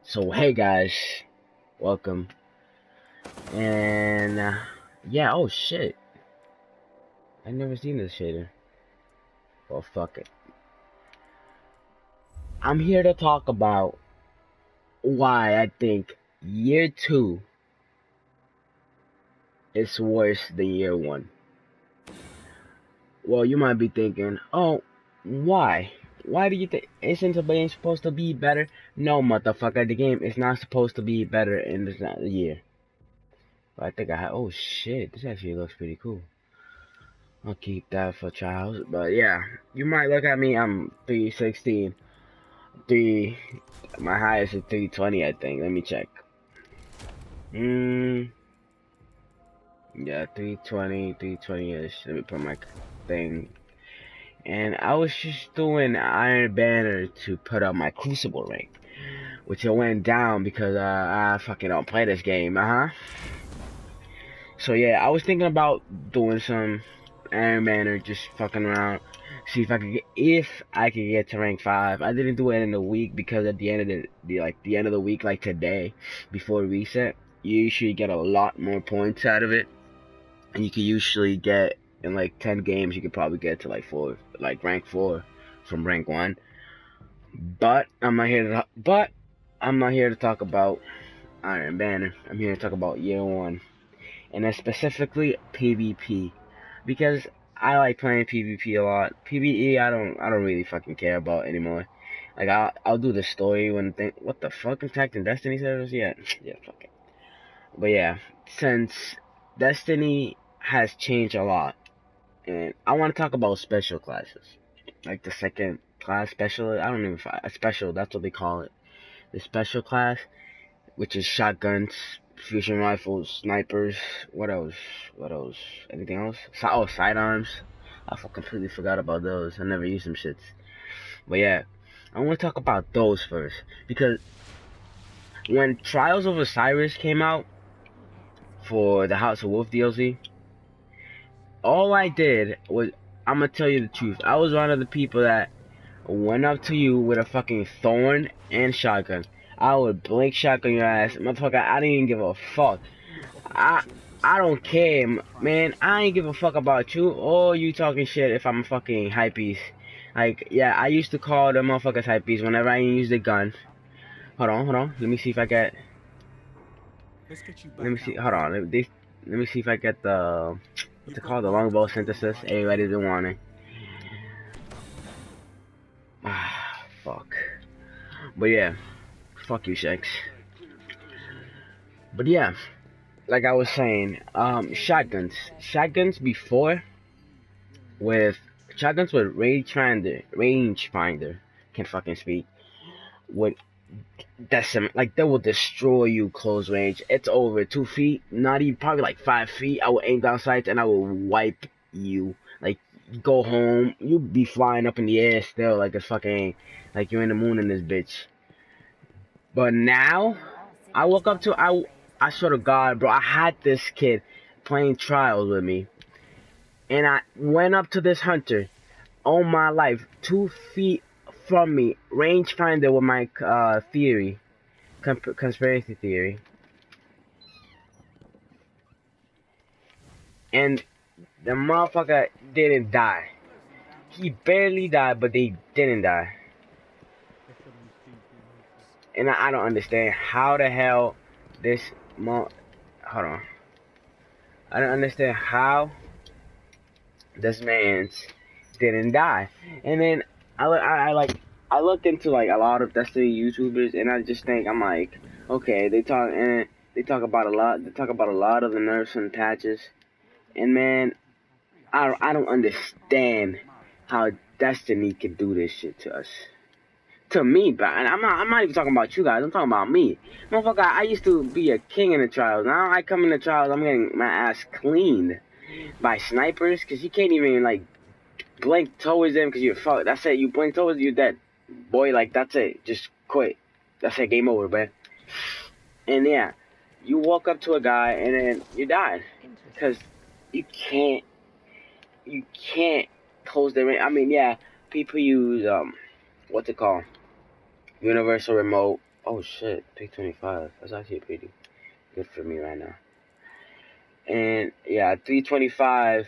So hey guys, welcome. And yeah, oh shit, I never seen this shader. Well, fuck it. I'm here to talk about why I think year 2 is worse than year 1. Well, you might be thinking, oh, why? Why do you think isn't the game supposed to be better? No, motherfucker, the game is not supposed to be better in this year. But I think oh shit, this actually looks pretty cool. I'll keep that for trials. But yeah, you might look at me, I'm 316. My highest is 320, I think. Let me check. Yeah, 320, 320-ish. Let me put my thing. And I was just doing Iron Banner to put up my Crucible rank, which it went down because I fucking don't play this game, So yeah, I was thinking about doing some Iron Banner, just fucking around, see if I could get to rank 5. I didn't do it in the week because at the end of the end of the week, like today, before reset, you usually get a lot more points out of it, and you can usually get in like 10 games, you could probably get to like rank 4 from rank 1. But I'm not here to talk about Iron Banner. I'm here to talk about year 1. And then specifically PvP, because I like playing PvP a lot. PvE I don't really fucking care about anymore. Like I'll do the story when what the fuck, Attack and Destiny servers? Yeah, yeah, fuck it. But yeah, since Destiny has changed a lot, and I want to talk about special classes, like the second class special. I don't even a special. That's what they call it. The special class, which is shotguns, fusion rifles, snipers. What else? What else? Anything else? Oh, sidearms. Completely forgot about those. I never used them shits. But yeah, I want to talk about those first because when Trials of Osiris came out for the House of Wolf DLC, all I did was, I'm gonna tell you the truth. I was one of the people that went up to you with a fucking thorn and shotgun. I would blink shotgun your ass, motherfucker. I didn't even give a fuck. I I don't care, man. I ain't give a fuck about you or you talking shit if I'm a fucking hypebeast. Like, yeah, I used to call the motherfuckers hypebeast whenever I use the gun. Hold on. Let me see if I get. Let me see. Hold on. Let me see if I get the what's it called? The longbow synthesis. Everybody's been wanting. Ah, fuck. But yeah, fuck you, Shanks. But yeah, like I was saying, shotguns before with rangefinder, can't fucking speak, would decimate, like they will destroy you close range. It's over 2 feet, not even, probably like 5 feet. I will aim down sights and I will wipe you. Like, go home, you be flying up in the air still like it's fucking, like you're in the moon in this bitch. But now, I woke up to, I swear to God, bro, I had this kid playing Trials with me, and I went up to this hunter, on my life, 2 feet from me, rangefinder with my conspiracy theory, and the motherfucker didn't die. He barely died, but they didn't die. And I don't understand how the hell this hold on. I don't understand how this man's didn't die. And then I looked into like a lot of Destiny YouTubers, and I just think, I'm like, okay, they talk about a lot. They talk about a lot of the nerfs and patches, and man, I don't understand how Destiny can do this shit to us. To me, but I'm not even talking about you guys. I'm talking about me, motherfucker. I used to be a king in the trials. Now I come in the trials, I'm getting my ass cleaned by snipers, because you can't even like blink towards them because you're fucked. That's it. You blink towards, you're dead, boy. Like, that's it. Just quit. That's it. Game over, man. And yeah, you walk up to a guy and then you died because you can't close the ring. I mean, yeah, people use what's it called? Universal remote Oh shit, pick 25. That's actually pretty good for me right now. And yeah, 325.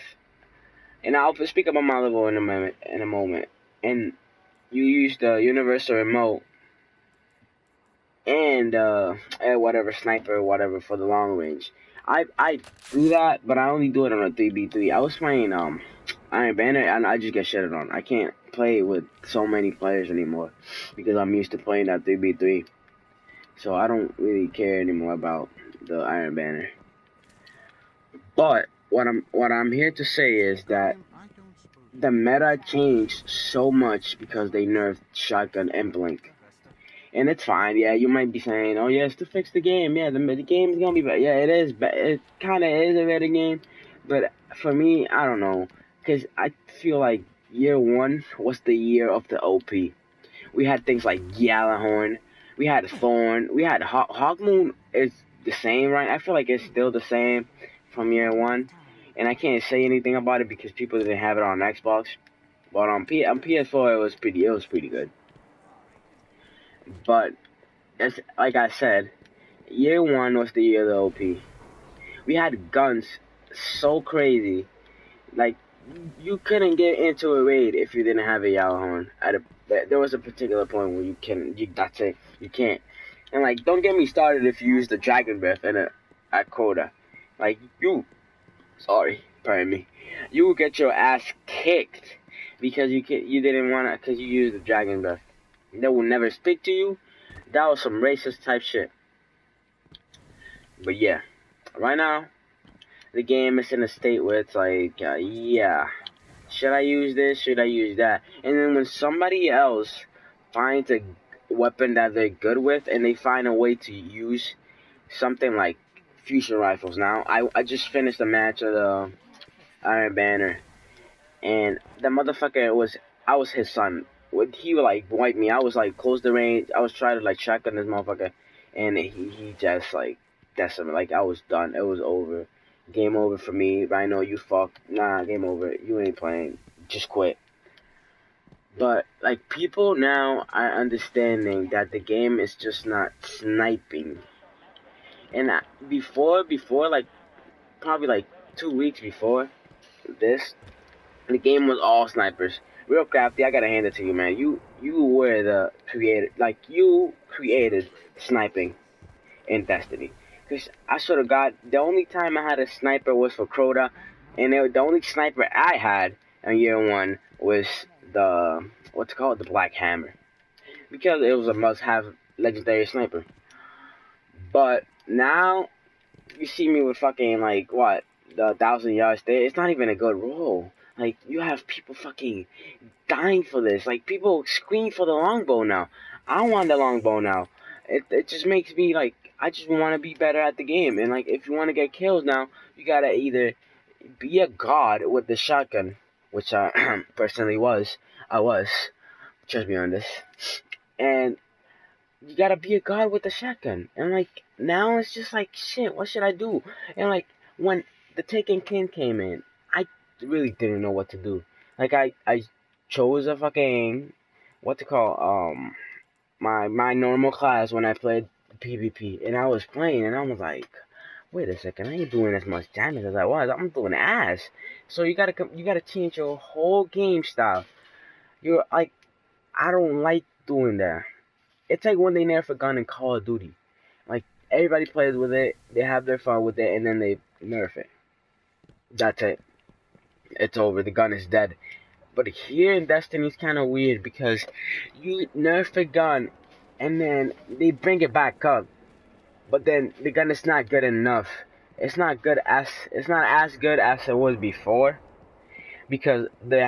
And I'll speak about my level in a moment. And you use the universal remote and whatever sniper or whatever for the long range. I do that, but I only do it on a 3v3. I was playing Iron Banner and I just get shitted on. I can't play with so many players anymore because I'm used to playing that 3v3. So I don't really care anymore about the Iron Banner. But what I'm here to say is that the meta changed so much because they nerfed shotgun and blink. And it's fine, yeah, you might be saying, oh yeah, it's to fix the game, yeah, the game's gonna be better. Yeah, it is, it kinda is a better game, but for me, I don't know, because I feel like year one was the year of the OP. We had things like Gjallarhorn, we had Thorn, we had Hawkmoon is the same, right? I feel like it's still the same from year one, and I can't say anything about it because people didn't have it on Xbox, but on PS4 it was pretty good. But as like I said, year one was the year of the OP. We had guns so crazy, like you couldn't get into a raid if you didn't have a Yalahorn. There was a particular point where that's it, you can't. And like, don't get me started if you use the Dragon Breath at quota. Like pardon me, you will get your ass kicked because you didn't wanna because you used the Dragon Breath. They will never speak to you. That was some racist type shit. But yeah, right now, the game is in a state where it's like, yeah, should I use this? Should I use that? And then when somebody else finds a weapon that they're good with and they find a way to use something like fusion rifles. Now, I just finished a match of the Iron Banner, and the motherfucker I was his son. When he would like wipe me, I was like close the range. I was trying to like shotgun this motherfucker, and he just like decimated. Like I was done. It was over. Game over for me. Rhino, you fuck. Nah, game over. You ain't playing. Just quit. But like people now are understanding that the game is just not sniping. And before like probably like 2 weeks before this, the game was all snipers. Real crafty, I gotta hand it to you, man. You were the creator, like you created sniping in Destiny. Cause I sort of got the only time I had a sniper was for Crota, and the only sniper I had in year one was the what's it called, the Black Hammer, because it was a must-have legendary sniper. But now you see me with fucking like what the 1,000 yards there. It's not even a good roll. Like you have people fucking dying for this. Like people scream for the longbow now. I want the longbow now. It just makes me like I just want to be better at the game. And like if you want to get kills now, you gotta either be a god with the shotgun, which I personally was. I was. Trust me on this. And you gotta be a god with the shotgun. And like now it's just like shit. What should I do? And like when the Taken King came in, I really didn't know what to do. Like I chose a fucking what to call my normal class when I played PvP, and I was playing, and I was like, wait a second, I ain't doing as much damage as I was. I'm doing ass. So you gotta change your whole game style. You're like, I don't like doing that. It's like when they nerf a gun in Call of Duty. Like everybody plays with it, they have their fun with it, and then they nerf it. That's it. It's over. The gun is dead. But here in Destiny it's kind of weird because you nerf a gun and then they bring it back up, but then the gun is not good enough. It's not as good as it was before because they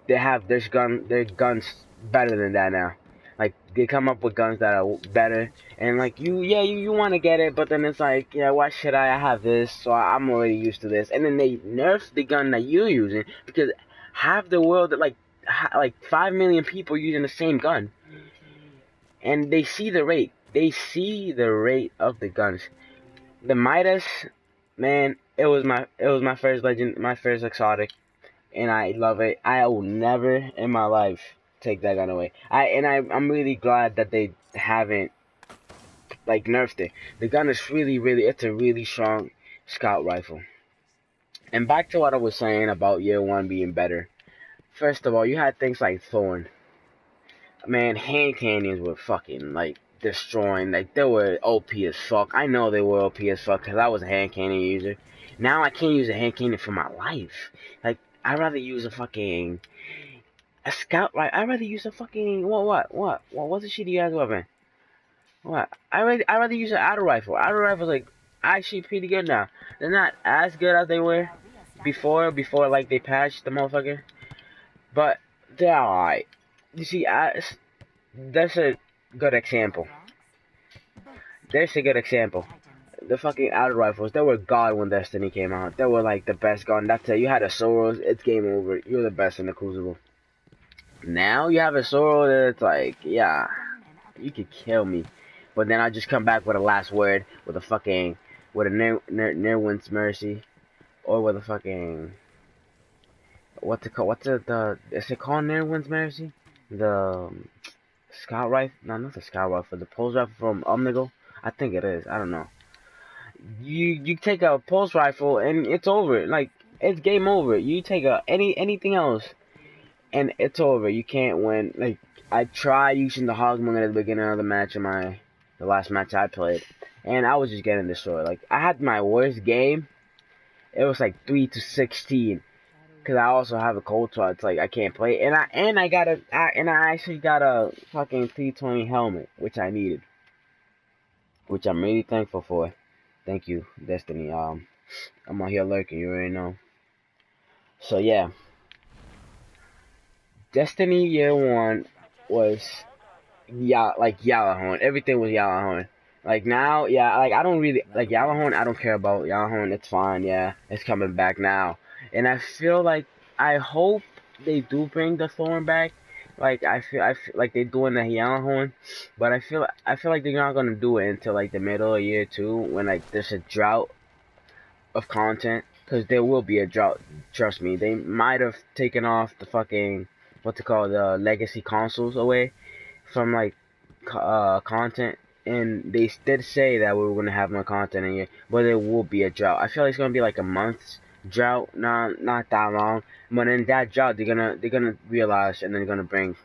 have their guns better than that now. Like they come up with guns that are better, and like you want to get it, but then it's like, yeah, why should I have this? So I'm already used to this, and then they nerf the gun that you're using because half the world, like 5 million people using the same gun, and they see the rate. They see the rate of the guns. The Midas, man, it was my first legend, my first exotic, and I love it. I will never in my life take that gun away. I'm really glad that they haven't like nerfed it. The gun is it's a really strong scout rifle. And back to what I was saying about year one being better. First of all, you had things like Thorn. Man, hand cannons were fucking like destroying. Like they were OP as fuck. I know they were OP as fuck because I was a hand cannon user. Now I can't use a hand cannon for my life. Like I'd rather use a scout. Right? I'd rather use a fucking what's a shitty ass weapon? What? I rather use an auto rifle. Auto rifles like actually pretty good now. They're not as good as they were before like they patched the motherfucker, but they're alright. You see, that's a good example. There's a good example. The fucking auto rifles, they were god when Destiny came out. They were like the best gun. That's it. You had a Soros, it's game over. You're the best in the Crucible. Now you have a Soros that's like, yeah, you could kill me. But then I just come back with a last word, with a Nerwin's Mercy, or with a fucking, is it called Nerwin's Mercy? The scout rifle? No, not the scout rifle. The pulse rifle from Omnigal. I think it is. I don't know. You take a pulse rifle and it's over. Like it's game over. You take anything else and it's over. You can't win. Like I tried using the Hogmoon at the beginning of the match in the last match I played, and I was just getting destroyed. Like I had my worst game. It was like 3-16. Cause I also have a cold, so it's like I can't play. And I actually got a fucking 320 helmet, which I needed, which I'm really thankful for. Thank you, Destiny. I'm on here lurking, you already know. So yeah, Destiny year one was like Llll-RHINO. Everything was llll-RHINO. Like now, yeah, like I don't really like llll-RHINO. I don't care about llll-RHINO. It's fine, yeah, it's coming back now. And I feel like I hope they do bring the Thorn back. Like I feel like they're doing the llll-RHINO, but I feel like they're not gonna do it until like the middle of year two when like there's a drought of content. Cause there will be a drought. Trust me, they might have taken off the fucking what's it called, the legacy consoles away from like content, and they did say that we were gonna have more content in here, but there will be a drought. I feel like it's gonna be like a month's drought, not that long. But in that drought, they're gonna realize, and then they're gonna bring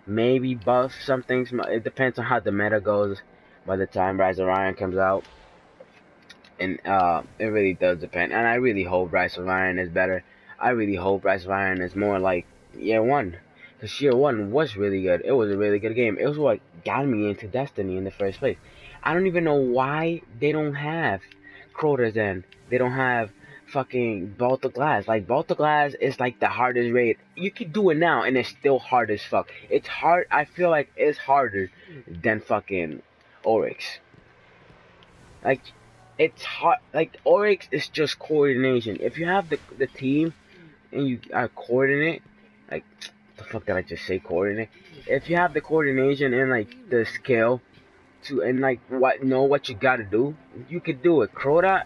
maybe buff some things. It depends on how the meta goes by the time Rise of Iron comes out, and it really does depend. And I really hope Rise of Iron is better. I really hope Rise of Iron is more like year one. Because year one was really good. It was a really good game. It was what got me into Destiny in the first place. I don't even know why they don't have Crota's End. They don't have fucking Vault of Glass. Like, Vault of Glass is like the hardest raid. You can do it now and it's still hard as fuck. It's hard. I feel like it's harder than fucking Oryx. Like, it's hard. Like, Oryx is just coordination. If you have the team and you are coordinate, like, the fuck did I just say, coordinate? If you have the coordination and like the skill to and like what you gotta do, you could do it. Crota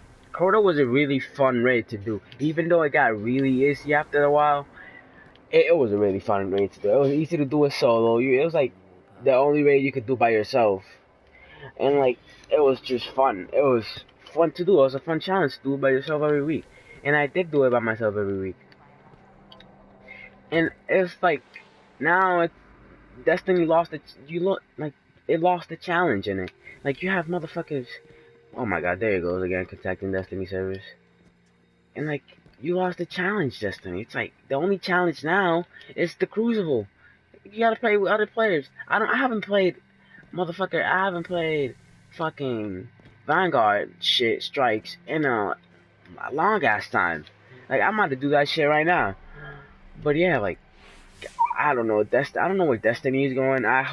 was a really fun raid to do. Even though it got really easy after a while, it was a really fun raid to do. It was easy to do it solo. It was like the only raid you could do by yourself. And like it was just fun. It was fun to do. It was a fun challenge to do it by yourself every week. And I did do it by myself every week. And it's like now Destiny lost it. It lost the challenge in it. Like you have motherfuckers. Oh my god, there it goes again, contacting Destiny servers. And like you lost the challenge, Destiny. It's like the only challenge now is the Crucible. You gotta play with other players. I haven't played, motherfucker. I haven't played fucking Vanguard shit strikes in a long ass time. Like I'm about to do that shit right now. But yeah, like I don't know. I don't know where Destiny is going. I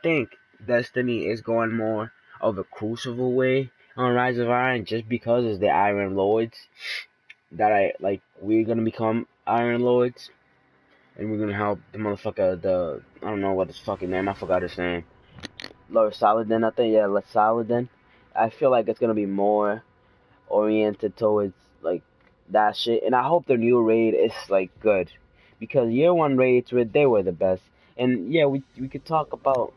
think Destiny is going more of a Crucible way on Rise of Iron, just because it's the Iron Lords that we're gonna become Iron Lords, and we're gonna help the motherfucker. I don't know what his fucking name. I forgot his name. Lord Saladin, I think. Yeah, Lord Saladin. I feel like it's gonna be more oriented towards like that shit, and I hope the new raid is like good, because year one raids they were the best. And yeah, we could talk about